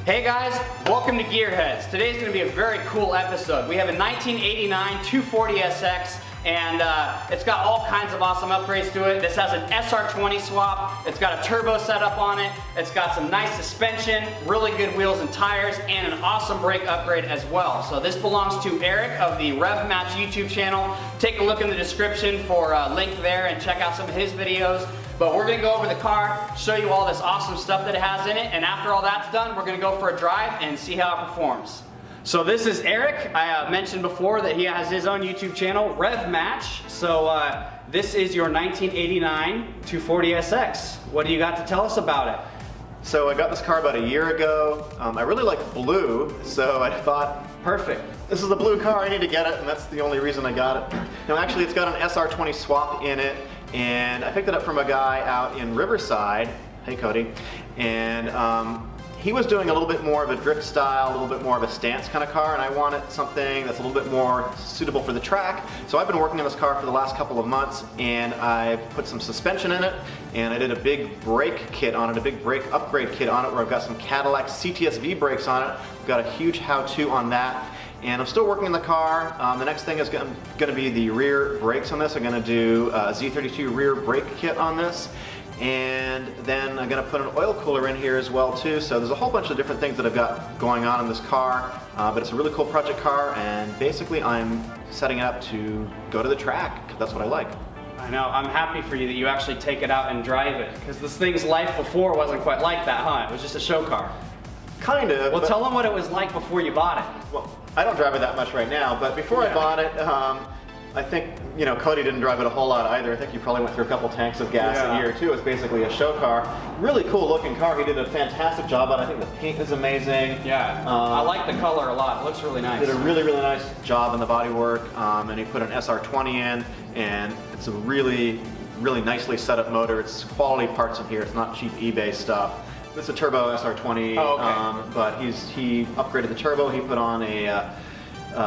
Hey guys, welcome to Gearheads. Today's going to be a very cool episode. We have a 1989 240sx and it's got all kinds of awesome upgrades to it. This has an SR20 swap, it's got a turbo setup on it, it's got some nice suspension, really good wheels and tires, and an awesome brake upgrade as well. So this belongs to Erik of the Rev Match YouTube channel. Take a look in the description for a link there and check out some of his videos. But we're gonna go over the car, show you all this awesome stuff that it has in it, and after all that's done, we're gonna go for a drive and see how it performs. So this is Erik. I mentioned before that he has his own YouTube channel, Rev Match. So this is your 1989 240sx. What do you got to tell us about it? So I got this car about a year ago. I really like blue, so I thought, perfect. This is the blue car, I need to get it, and that's the only reason I got it. No, actually it's got an SR20 swap in it, and I picked it up from a guy out in Riverside. Hey Cody. And he was doing a little bit more of a drift style, a little bit more of a stance kind of car, and I wanted something that's a little bit more suitable for the track. So I've been working on this car for the last couple of months, and I've put some suspension in it, and I did a big brake kit on it, a big brake upgrade kit on it, where I've got some Cadillac CTSV brakes on it. I've got a huge how-to on that. And I'm still working on the car. The next thing is going to be the rear brakes on this. I'm going to do a Z32 rear brake kit on this. And then I'm going to put an oil cooler in here as well too. So there's a whole bunch of different things that I've got going on in this car. But it's a really cool project car, and basically I'm setting it up to go to the track, because that's what I like. I know, I'm happy for you that you actually take it out and drive it, because this thing's life before wasn't quite like that, huh? It was just a show car. Kind of. Well, tell them what it was like before you bought it. Well, I don't drive it that much right now, but before I bought it, I think, you know, Cody didn't drive it a whole lot either. I think you probably went through a couple tanks of gas a year too. It's basically a show car. Really cool looking car. He did a fantastic job on it. I think the paint is amazing. Yeah, I like the color a lot. It looks really nice. Did a really, really nice job on the bodywork, and he put an SR20 in, and it's a really, really nicely set up motor. It's quality parts in here. It's not cheap eBay stuff. It's a turbo SR20, but he upgraded the turbo. He put on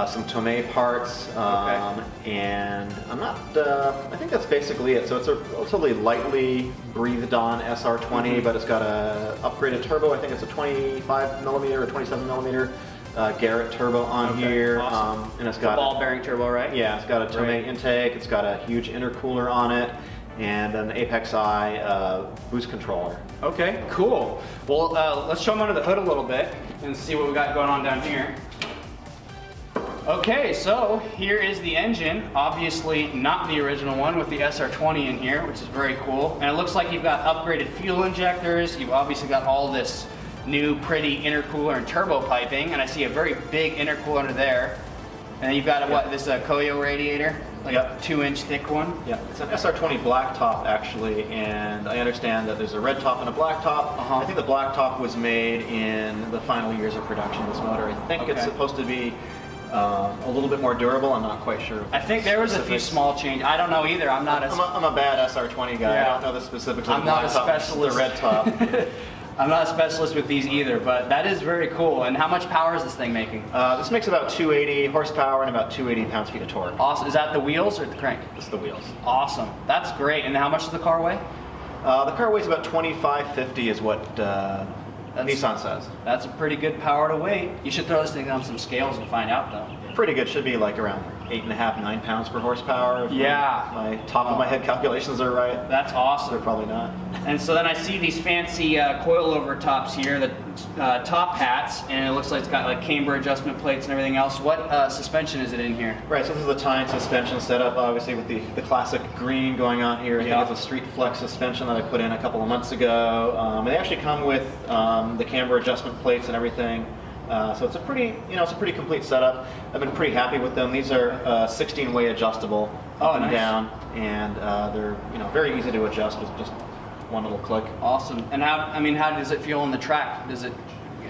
some Tomei parts, and I'm not, I think that's basically it. So it's a relatively lightly breathed on SR20, but it's got a upgraded turbo. I think it's a 25mm or 27mm Garrett turbo on here. Awesome. And it's got a ball bearing turbo, right? Yeah, it's got a Tomei intake. It's got a huge intercooler on it, and an Apex I boost controller. Okay, cool. Well, let's show them under the hood a little bit and see what we got going on down here. Okay, so here is the engine. Obviously not the original one with the SR20 in here, which is very cool. And it looks like you've got upgraded fuel injectors. You've obviously got all this new pretty intercooler and turbo piping, and I see a very big intercooler under there. And then you've got what, this Koyo radiator? Like a 2-inch thick one? Yeah, it's an SR20 black top actually, and I understand that there's a red top and a black top. I think the black top was made in the final years of production of this motor. I think it's supposed to be a little bit more durable. I'm not quite sure. I think there was a few small changes. I don't know either. I'm a bad SR20 guy. I don't know the specifics of the black top, the red top. I'm not a specialist with these either, but that is very cool. And how much power is this thing making? This makes about 280 horsepower and about 280 pounds-feet of torque. Awesome. Is that the wheels or the crank? It's the wheels. Awesome. That's great. And how much does the car weigh? The car weighs about 2550 is what Nissan says. That's a pretty good power to weight. You should throw this thing on some scales and find out though. Pretty good. Should be like around 8.5, 9 pounds per horsepower. If my top of my head calculations are right. That's awesome. They're probably not. And so then I see these fancy coilover tops here, the top hats, and it looks like it's got like camber adjustment plates and everything else. What suspension is it in here? Right, so this is a Tyne suspension setup, obviously with the classic green going on here. I think it's a Street Flex suspension that I put in a couple of months ago. They actually come with the camber adjustment plates and everything. So it's a pretty, it's a pretty complete setup. I've been pretty happy with them. These are 16-way adjustable up and down, and they're very easy to adjust with just one little click. Awesome. And how does it feel on the track?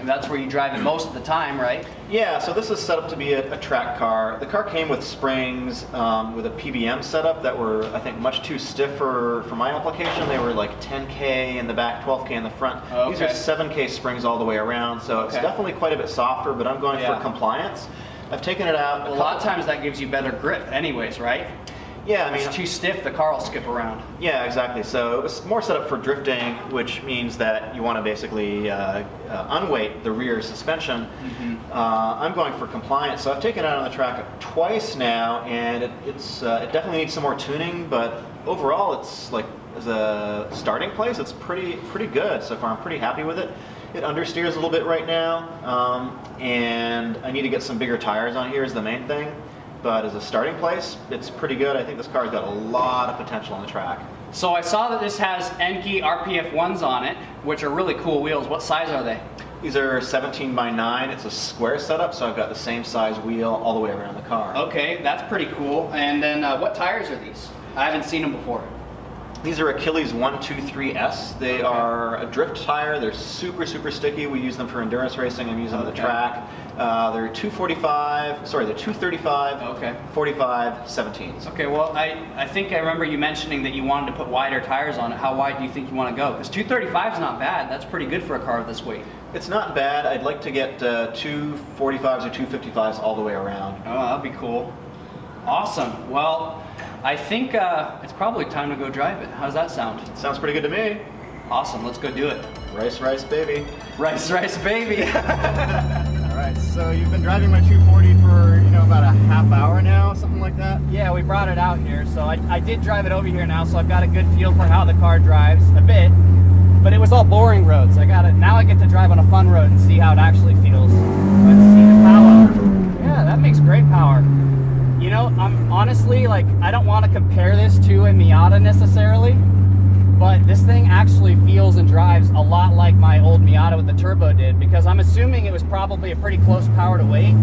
That's where you drive it most of the time, right? Yeah, so this is set up to be a track car. The car came with springs with a PBM setup that were, I think, much too stiff for my application. They were like 10K in the back, 12K in the front. These are 7K springs all the way around, so it's definitely quite a bit softer, but I'm going for compliance. I've taken it out. A lot of times that gives you better grip anyways, right? Yeah, I If mean, it's too stiff, the car will skip around. yeah, exactly. So it was more set up for drifting, which means that you want to basically unweight the rear suspension. I'm going for compliance, so I've taken it out on the track twice now, and it definitely needs some more tuning. But overall, it's like as a starting place, it's pretty good so far. I'm pretty happy with it. It understeers a little bit right now, and I need to get some bigger tires on here is the main thing. But as a starting place, it's pretty good. I think this car's got a lot of potential on the track. So I saw that this has Enkei RPF 1s on it, which are really cool wheels. What size are they? These are 17 by 9. It's a square setup, so I've got the same size wheel all the way around the car. Okay, that's pretty cool. And then what tires are these? I haven't seen them before. These are Achilles 123S. They are a drift tire. They're super sticky. We use them for endurance racing. I'm using them on the track. They're 235, Okay. 45, 17s. Okay, well, I think I remember you mentioning that you wanted to put wider tires on it. How wide do you think you want to go? Because 235 is not bad. That's pretty good for a car of this weight. It's not bad. I'd like to get 245s or 255s all the way around. Oh, that'd be cool. Awesome. Well, I think it's probably time to go drive it. How's that sound? Sounds pretty good to me. Awesome, let's go do it. Rice, baby. Rice, baby. All right, so you've been driving my 240 for, about a half hour now, something like that? Yeah, we brought it out here, so I did drive it over here now, so I've got a good feel for how the car drives a bit. But it was all boring roads. Now I get to drive on a fun road and see how it actually feels. Let's see the power. Yeah, that makes great power. I'm honestly, I don't want to compare this to a Miata necessarily, but this thing actually feels and drives a lot like my old Miata with the turbo did, because I'm assuming it was probably a pretty close power to weight,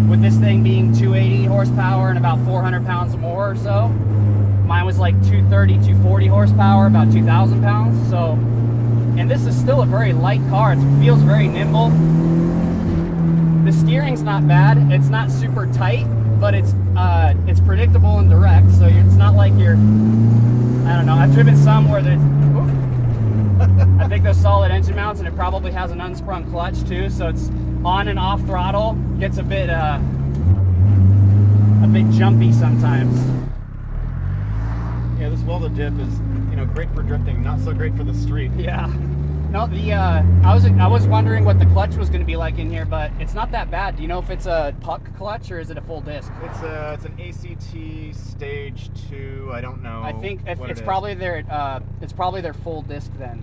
with this thing being 280 horsepower and about 400 pounds more or so. Mine was like 230, 240 horsepower, about 2,000 pounds. So, and this is still a very light car. It feels very nimble. The steering's not bad. It's not super tight, but it's predictable and direct, so it's not like you're, I don't know, I've driven some where there's, I think those solid engine mounts, and it probably has an unsprung clutch too, so it's on and off throttle, gets a bit jumpy sometimes. Yeah, this welded diff is, great for drifting, not so great for the street. Yeah. No, I was wondering what the clutch was going to be like in here, but it's not that bad. Do you know if it's a puck clutch or is it a full disc? It's an ACT Stage 2. I don't know. I think it's probably their full disc then,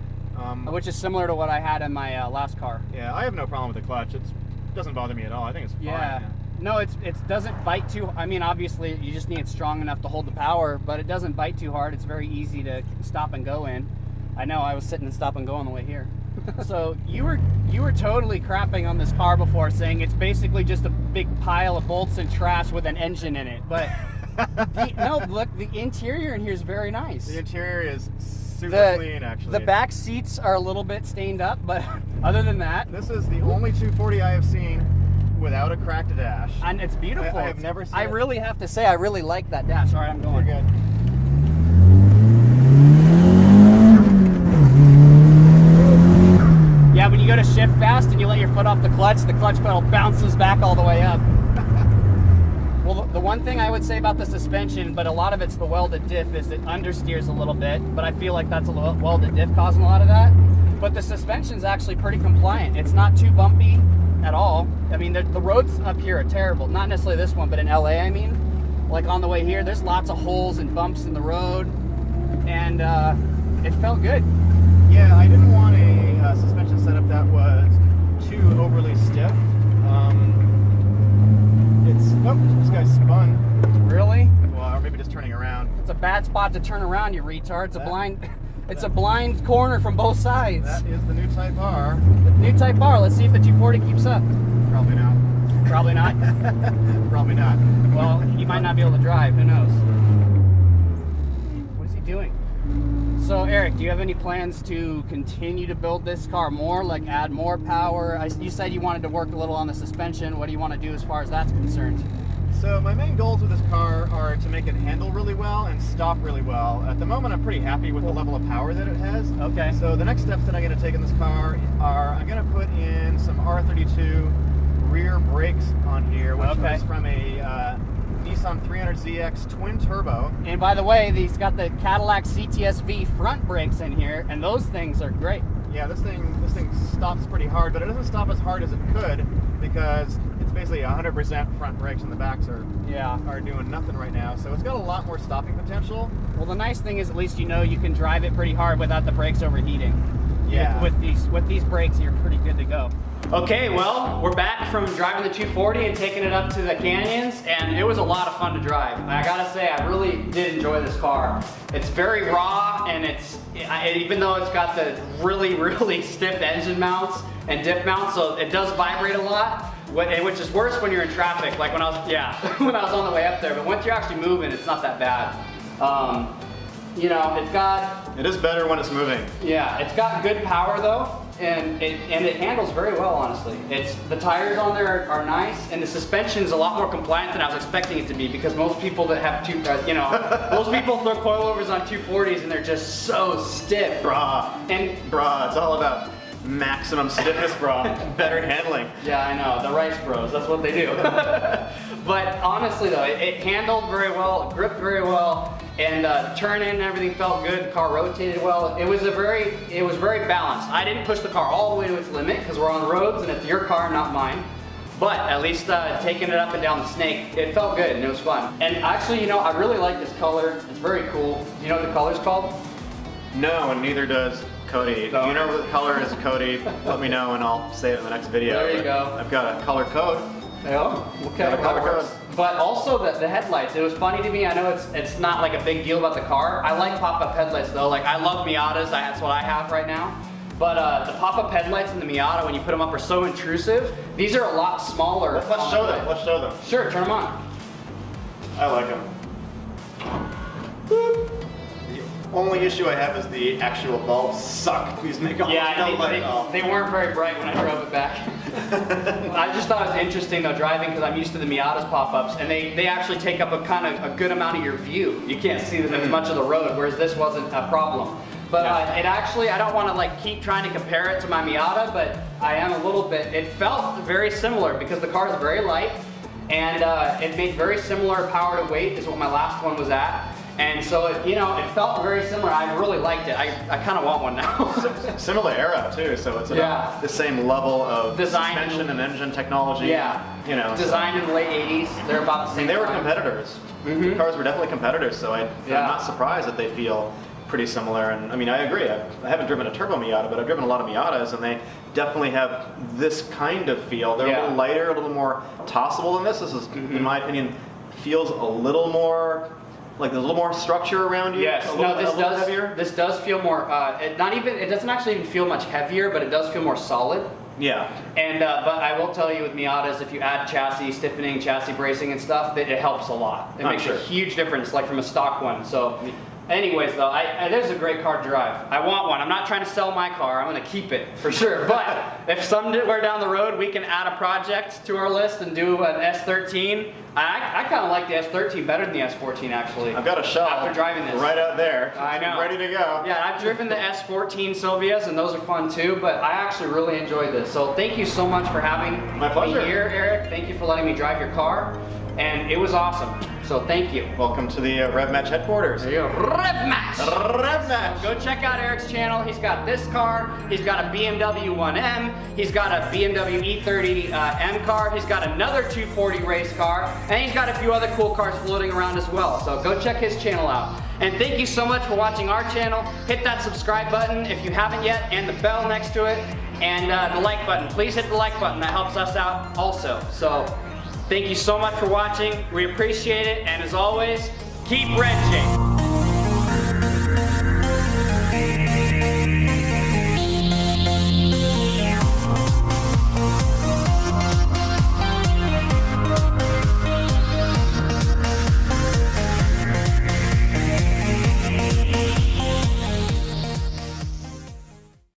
which is similar to what I had in my last car. Yeah, I have no problem with the clutch. It doesn't bother me at all. I think it's fine. Yeah. No, it doesn't bite too. I mean, obviously you just need it strong enough to hold the power, but it doesn't bite too hard. It's very easy to stop and go in. I know, I was sitting and stop and go on the way here. So you were totally crapping on this car before, saying it's basically just a big pile of bolts and trash with an engine in it. But no, look, the interior in here is very nice. The interior is super clean, actually. The back seats are a little bit stained up, but other than that, this is the only 240 I have seen without a cracked dash. And it's beautiful. I have never seen I really have to say, I really like that dash. All right, I'm going. You're good. Yeah, when you go to shift fast and you let your foot off the clutch pedal bounces back all the way up. Well, the one thing I would say about the suspension, but a lot of it's the welded diff, is it understeers a little bit, but I feel like that's a welded diff causing a lot of that. But the suspension's actually pretty compliant. It's not too bumpy at all. I mean, the roads up here are terrible. Not necessarily this one, but in LA, I mean. Like on the way here, there's lots of holes and bumps in the road, and it felt good. Yeah, I didn't want a suspension setup that was too overly stiff. This guy's spun. Really? Well, or maybe just turning around. It's a bad spot to turn around, you retard. It's a blind corner from both sides. That is the new Type R. The new Type R. Let's see if the 240 keeps up. Probably not. Probably not? Probably not. Well, he might not be able to drive. Who knows? What is he doing? So, Eric, do you have any plans to continue to build this car more, like add more power? You said you wanted to work a little on the suspension. What do you want to do as far as that's concerned? So my main goals with this car are to make it handle really well and stop really well. At the moment, I'm pretty happy with the level of power that it has. Okay. So the next steps that I'm going to take in this car are I'm going to put in some R32 rear brakes on here, which was from a Nissan 240sx twin turbo. And by the way, he's got the Cadillac CTS-V front brakes in here, and those things are great. Yeah, this thing stops pretty hard, but it doesn't stop as hard as it could because it's basically 100% front brakes and the backs are doing nothing right now. So it's got a lot more stopping potential. Well, the nice thing is at least you know you can drive it pretty hard without the brakes overheating. Yeah. With these brakes, you're pretty good to go. Okay, well, we're back from driving the 240 and taking it up to the canyons, and it was a lot of fun to drive. I gotta say, I really did enjoy this car. It's very raw, and even though it's got the really, really stiff engine mounts and diff mounts, so it does vibrate a lot, which is worse when you're in traffic, like when I was, when I was on the way up there. But once you're actually moving, it's not that bad. You know, it is better when it's moving. Yeah, it's got good power though. And it handles very well, honestly. The tires on there are nice, and the suspension's a lot more compliant than I was expecting it to be, because most people that have most people throw coilovers on 240s and they're just so stiff. Brah, it's all about maximum stiffness, brah. Better handling. Yeah, I know, the Rice Bros, that's what they do. But honestly though, it handled very well, it gripped very well, and turn-in and everything felt good. The car rotated well. It was very balanced. I didn't push the car all the way to its limit because we're on roads and it's your car, not mine. But at least taking it up and down the snake, it felt good and it was fun. And actually, you know, I really like this color. It's very cool. Do you know what the color's called? No, and neither does Cody. If you know what the color is, Cody, let me know and I'll say it in the next video. There you go. I've got a color code. Yeah, okay. Color code. But also the headlights, it was funny to me. I know it's not like a big deal about the car. I like pop-up headlights though. Like I love Miatas, that's what I have right now. But the pop-up headlights in the Miata, when you put them up, are so intrusive. These are a lot smaller. Let's show them. Let's show them. Sure, turn them on. I like them. Boop. The only issue I have is the actual bulbs suck. These make all they weren't very bright when I drove it back. I just thought it was interesting though, driving, because I'm used to the Miata's pop-ups, and they actually take up a good amount of your view. You can't see as much of the road, whereas this wasn't a problem. But it actually, I don't want to like keep trying to compare it to my Miata, but I am a little bit. It felt very similar because the car is very light, and it made very similar power to weight as what my last one was at. And so, it felt very similar. I really liked it. I kind of want one now. Similar era too, so it's about the same level of suspension and engine technology. Yeah, designed in the late 80s. They're about the same. And they were competitors. The cars were definitely competitors, so I'm not surprised that they feel pretty similar. And I mean, I agree. I haven't driven a turbo Miata, but I've driven a lot of Miatas, and they definitely have this kind of feel. They're a little lighter, a little more tossable than this. This is, in my opinion, feels a little more. Like there's a little more structure around you. Yes. This does feel more. It doesn't actually even feel much heavier, but it does feel more solid. Yeah. And but I will tell you, with Miatas, if you add chassis stiffening, chassis bracing, and stuff, it helps a lot. It makes a huge difference, like from a stock one. So. Anyways though, there's a great car to drive. I want one. I'm not trying to sell my car. I'm going to keep it for sure. But if somewhere down the road we can add a project to our list and do an S13, I kind of like the S13 better than the S14 actually. I've got a shell after driving this right out there. I know. Ready to go. Yeah, I've driven the S14 Silvias and those are fun too. But I actually really enjoyed this. So thank you so much for having me here, Eric. Thank you for letting me drive your car. And it was awesome. So thank you. Welcome to the Rev Match headquarters. There you go. Rev Match! Rev Match! So go check out Eric's channel. He's got this car. He's got a BMW 1M. He's got a BMW E30 M car. He's got another 240 race car. And he's got a few other cool cars floating around as well. So go check his channel out. And thank you so much for watching our channel. Hit that subscribe button if you haven't yet, and the bell next to it, and the like button. Please hit the like button. That helps us out also. So. Thank you so much for watching. We appreciate it. And as always, keep wrenching.